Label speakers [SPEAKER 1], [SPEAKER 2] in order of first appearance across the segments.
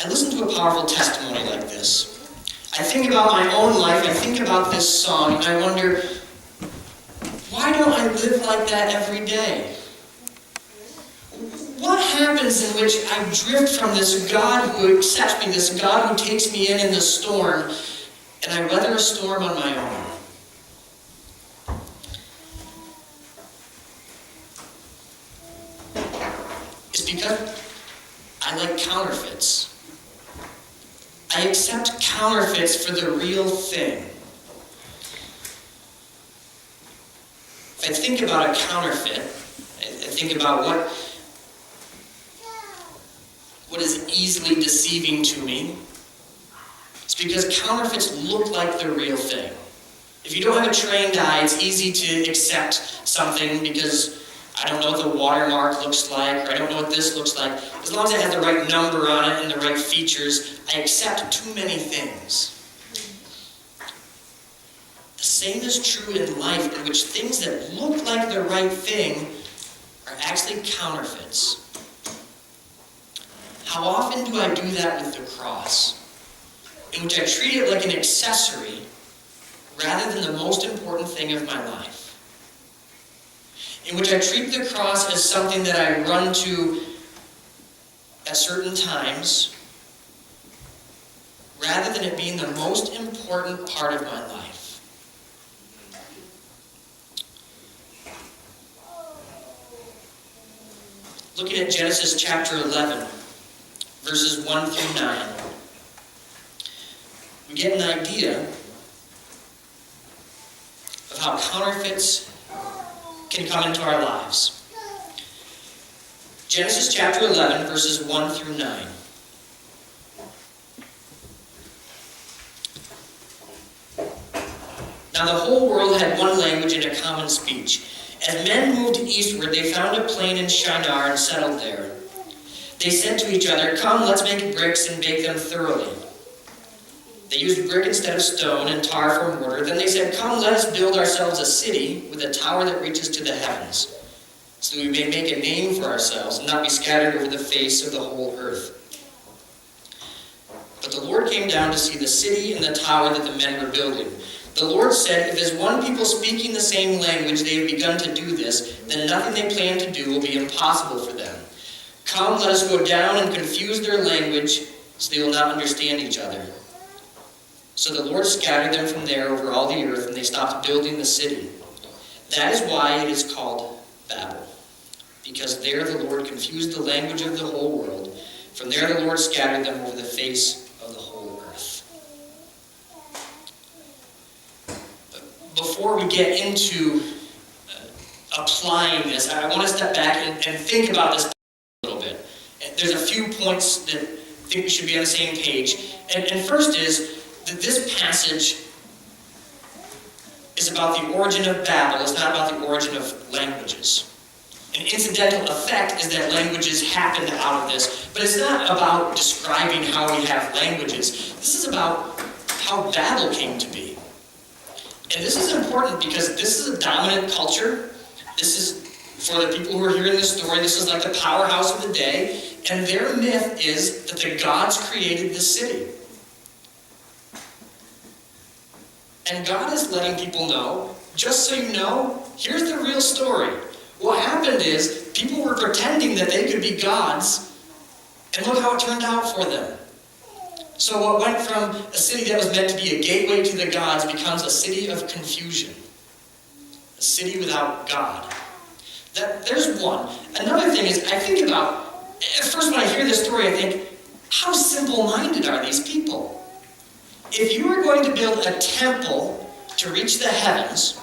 [SPEAKER 1] I listen to a powerful testimony like this. I think about my own life, I think about this song, and I wonder, why don't I live like that every day? What happens in which I drift from this God who accepts me, this God who takes me in the storm, and I weather a storm on my own? It's because I like counterfeits. I accept counterfeits for the real thing. If I think about a counterfeit, I think about what is easily deceiving to me. It's because counterfeits look like the real thing. If you don't have a trained eye, it's easy to accept something because I don't know what the watermark looks like, or I don't know what this looks like. As long as it has the right number on it and the right features, I accept too many things. The same is true in life, in which things that look like the right thing are actually counterfeits. How often do I do that with the cross? In which I treat it like an accessory rather than the most important thing of my life. In which I treat the cross as something that I run to at certain times, rather than it being the most important part of my life. Looking at Genesis chapter 11, verses 1 through 9, we get an idea of how counterfeits can come into our lives. Genesis chapter 11, verses 1 through 9. Now the whole world had one language and a common speech. As men moved eastward, they found a plain in Shinar and settled there. They said to each other, "Come, let's make bricks and bake them thoroughly." They used brick instead of stone and tar for mortar. Then they said, "Come, let us build ourselves a city with a tower that reaches to the heavens, so we may make a name for ourselves and not be scattered over the face of the whole earth." But the Lord came down to see the city and the tower that the men were building. The Lord said, "If as one people speaking the same language they have begun to do this, then nothing they plan to do will be impossible for them. Come, let us go down and confuse their language, so they will not understand each other." So the Lord scattered them from there over all the earth, and they stopped building the city. That is why it is called Babel, because there the Lord confused the language of the whole world. From there the Lord scattered them over the face of the whole earth. Before we get into applying this, I want to step back and think about this a little bit. There's a few points that I think we should be on the same page. And first is that this passage is about the origin of Babel. It's not about the origin of languages. An incidental effect is that languages happened out of this. But it's not about describing how we have languages. This is about how Babel came to be. And this is important because this is a dominant culture. This is, for the people who are hearing this story, this is like the powerhouse of the day. And their myth is that the gods created this city. And God is letting people know, just so you know, here's the real story. What happened is, people were pretending that they could be gods, and look how it turned out for them. So what went from a city that was meant to be a gateway to the gods becomes a city of confusion. A city without God. There's one. Another thing is, I think about, at first when I hear this story, I think, how simple-minded are these people? If you were going to build a temple to reach the heavens,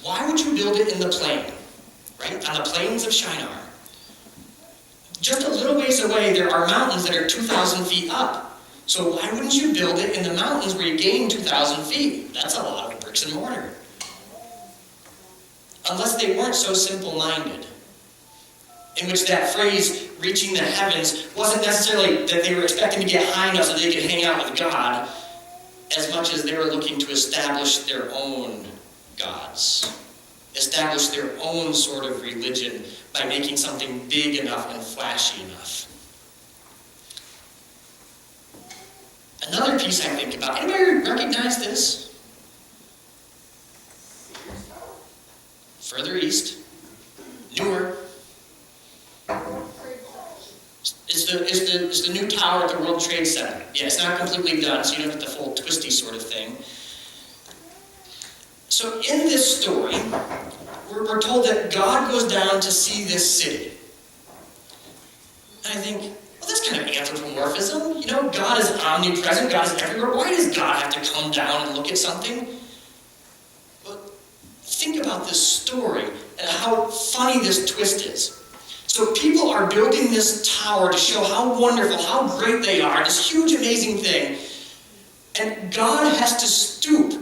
[SPEAKER 1] why would you build it in the plain? Right? On the plains of Shinar. Just a little ways away, there are mountains that are 2,000 feet up. So why wouldn't you build it in the mountains where you gain 2,000 feet? That's a lot of bricks and mortar. Unless they weren't so simple-minded. In which that phrase, reaching the heavens, wasn't necessarily that they were expecting to get high enough so they could hang out with God, as much as they were looking to establish their own gods. Establish their own sort of religion by making something big enough and flashy enough. Another piece I think about, anybody recognize this? Further east, newer, is the new tower at the World Trade Center. Yeah, it's not completely done, so you don't get the full twisty sort of thing. So in this story, we're told that God goes down to see this city. And I think, well, that's kind of anthropomorphism. You know, God is omnipresent, God is everywhere. Why does God have to come down and look at something? But think about this story and how funny this twist is. So people are building this tower to show how wonderful, how great they are, this huge, amazing thing. And God has to stoop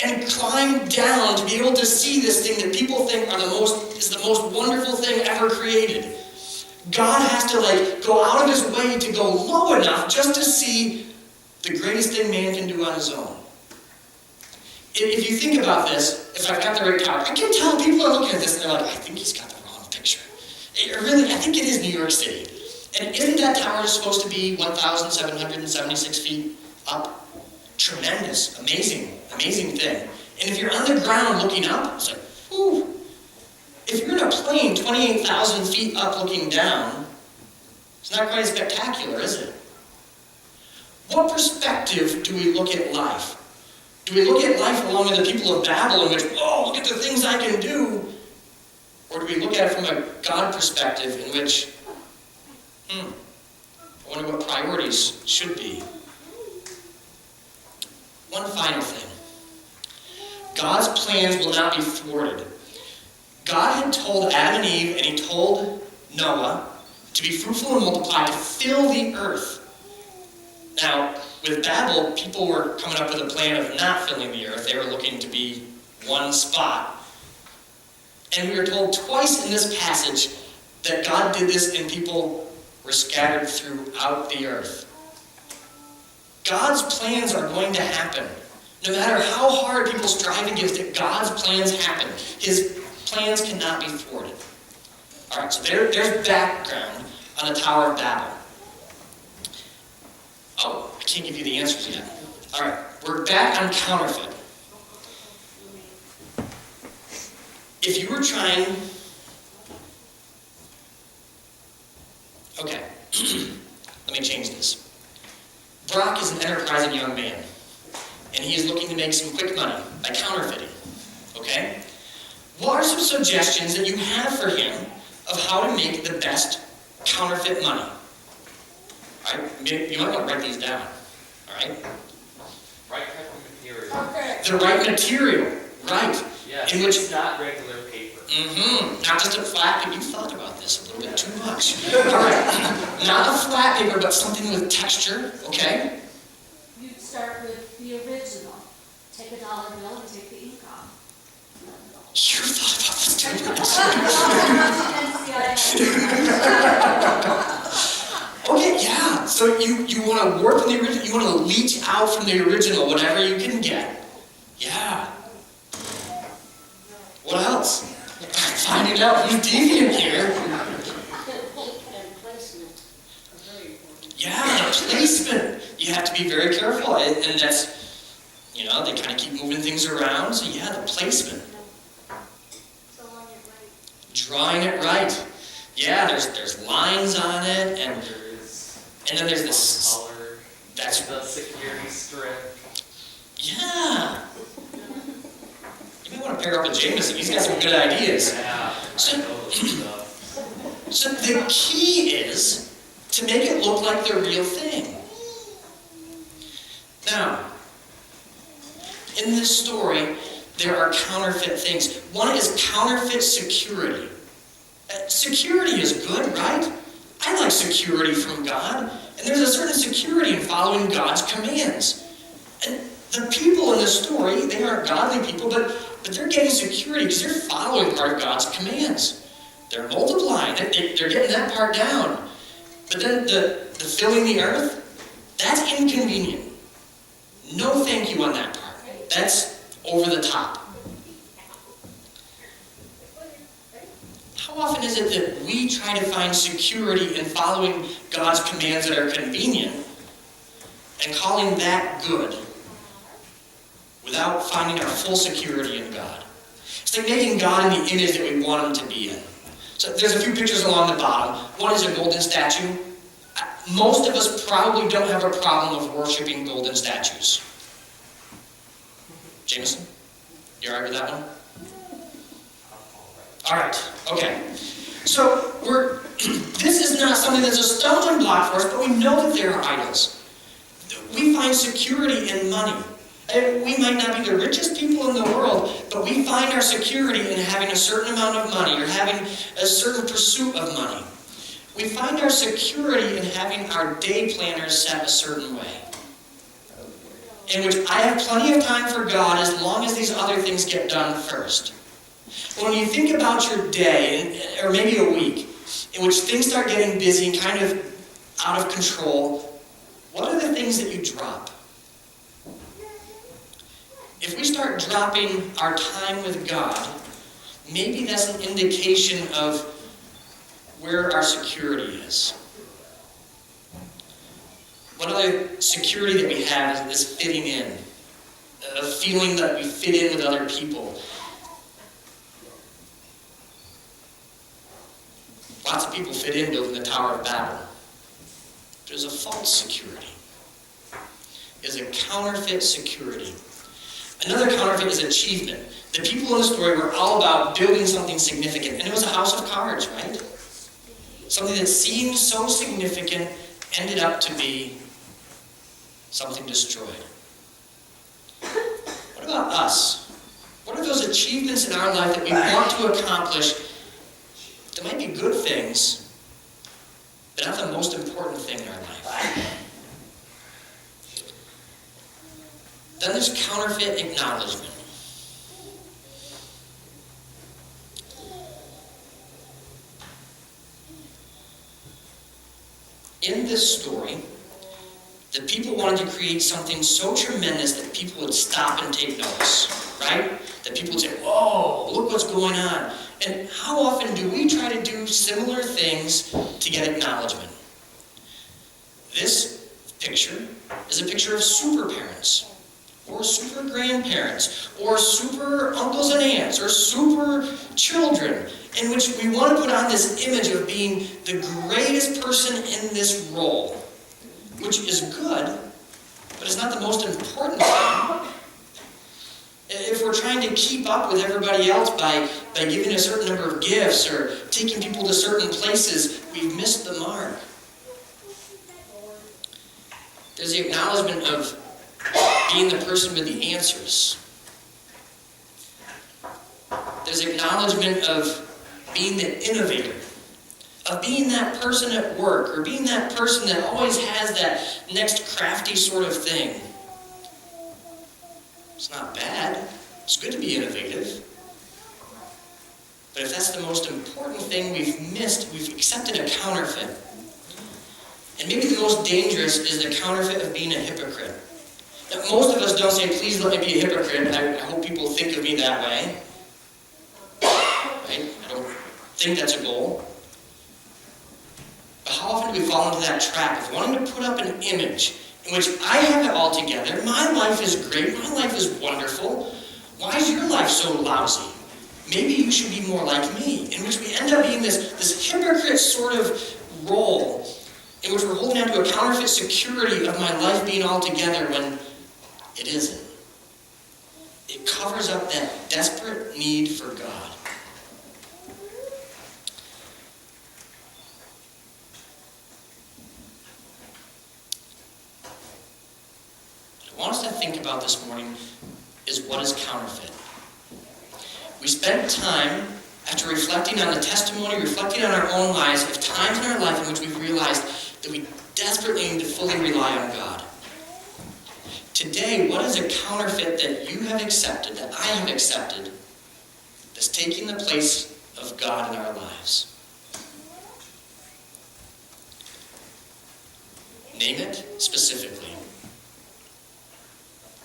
[SPEAKER 1] and climb down to be able to see this thing that people think is the most wonderful thing ever created. God has to go out of his way to go low enough just to see the greatest thing man can do on his own. If you think about this, if I've got the right tower, I can tell people are looking at this and they're like, I think he's got the wrong picture. Really, I think it is New York City. And isn't that tower supposed to be 1,776 feet up? Tremendous, amazing thing. And if you're on the ground looking up, it's like, whew. If you're in a plane 28,000 feet up looking down, it's not quite as spectacular, is it? What perspective do we look at life? Do we look at life along with the people of Babel in which, oh, look at the things I can do? Or do we look at it from a God perspective in which, I wonder what priorities should be? One final thing. God's plans will not be thwarted. God had told Adam and Eve, and he told Noah to be fruitful and multiply, to fill the earth. Now, with Babel, people were coming up with a plan of not filling the earth. They were looking to be one spot. And we are told twice in this passage that God did this and people were scattered throughout the earth. God's plans are going to happen. No matter how hard people strive against it, God's plans happen. His plans cannot be thwarted. All right, so there's background on the Tower of Babel. Oh, I can't give you the answers yet. All right, we're back on Counterfeit. If you were trying... Okay, let me change this. Brock is an enterprising young man, and he is looking to make some quick money by counterfeiting. Okay? What are some suggestions that you have for him of how to make the best counterfeit money? All right? You might want to write these down. All right?
[SPEAKER 2] Right type of material.
[SPEAKER 3] Okay.
[SPEAKER 1] The right material. Right.
[SPEAKER 2] Yes,
[SPEAKER 1] in which,
[SPEAKER 2] it's not regular paper.
[SPEAKER 1] Not just a flat paper. You thought about this a little bit too much. All right. Not a flat paper, but something with texture. Okay?
[SPEAKER 3] You'd start with the original. Take a dollar bill and take the ink off.
[SPEAKER 1] You thought about this too much. Okay, yeah. So you want to work from the original. You want to leach out from the original whatever you can get. Yeah. What else? Finding out who's deviant here. Yeah, the placement. You have to be very careful, and that's, they kind of keep moving things around. So yeah, the placement. Drawing it right. Yeah, there's lines on it, and then there's this
[SPEAKER 2] color.
[SPEAKER 1] That's
[SPEAKER 2] the security strip.
[SPEAKER 1] Yeah. You might want to pair up with Jameson. He's got some good ideas.
[SPEAKER 2] Yeah,
[SPEAKER 1] So,
[SPEAKER 2] I know those stuff.
[SPEAKER 1] So the key is to make it look like the real thing. Now, in this story, there are counterfeit things. One is counterfeit security. Security is good, right? I like security from God. And there's a certain security in following God's commands. And the people in this story, they aren't godly people, but they're getting security because they're following part of God's commands. They're multiplying. They're getting that part down. But then the filling the earth, that's inconvenient. No thank you on that part. That's over the top. How often is it that we try to find security in following God's commands that are convenient, and calling that good without finding our full security in God. It's like making God in the image that we want him to be in. So there's a few pictures along the bottom. One is a golden statue. Most of us probably don't have a problem with worshiping golden statues. Jameson, you all right with that one? All right, okay. So this is not something that's a stumbling block for us, but we know that there are idols. We find security in money. And we might not be the richest people in the world, but we find our security in having a certain amount of money or having a certain pursuit of money. We find our security in having our day planners set a certain way, in which I have plenty of time for God as long as these other things get done first. When you think about your day, or maybe a week, in which things start getting busy and kind of out of control, what are the things that you drop? If we start dropping our time with God, maybe that's an indication of where our security is. One other security that we have is fitting in, a feeling that we fit in with other people. Lots of people fit in building the Tower of Babel. There's a false security. There's a counterfeit security. Another counterfeit is achievement. The people in the story were all about building something significant. And it was a house of cards, right? Something that seemed so significant ended up to be something destroyed. What about us? What are those achievements in our life that we want to accomplish that might be good things, but not the most important thing in our life? Then there's counterfeit acknowledgement. In this story, the people wanted to create something so tremendous that people would stop and take notice, right? That people would say, whoa, look what's going on. And how often do we try to do similar things to get acknowledgement? This picture is a picture of super parents, or super grandparents, or super uncles and aunts, or super children, in which we want to put on this image of being the greatest person in this role, which is good, but it's not the most important thing. If we're trying to keep up with everybody else by giving a certain number of gifts or taking people to certain places, we've missed the mark. There's the acknowledgement of being the person with the answers. There's acknowledgement of being the innovator, of being that person at work, or being that person that always has that next crafty sort of thing. It's not bad. It's good to be innovative. But if that's the most important thing we've missed, we've accepted a counterfeit. And maybe the most dangerous is the counterfeit of being a hypocrite. Now, most of us don't say, please let me be a hypocrite. I hope people think of me that way. Right? I don't think that's a goal. But how often do we fall into that trap of wanting to put up an image in which I have it all together, my life is great, my life is wonderful. Why is your life so lousy? Maybe you should be more like me. In which we end up being this hypocrite sort of role in which we're holding on to a counterfeit security of my life being all together when it isn't. It covers up that desperate need for God. What I want us to think about this morning is what is counterfeit. We spent time, after reflecting on the testimony, reflecting on our own lives, of times in our life in which we've realized that we desperately need to fully rely on God. Today, what is a counterfeit that you have accepted, that I have accepted, that's taking the place of God in our lives? Name it specifically.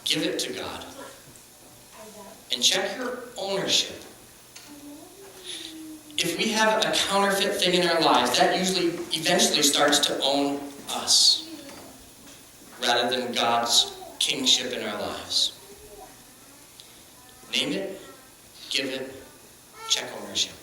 [SPEAKER 1] Give it to God. And check your ownership. If we have a counterfeit thing in our lives, that usually eventually starts to own us. rather than God's kingship in our lives. Name it, give it, check ownership.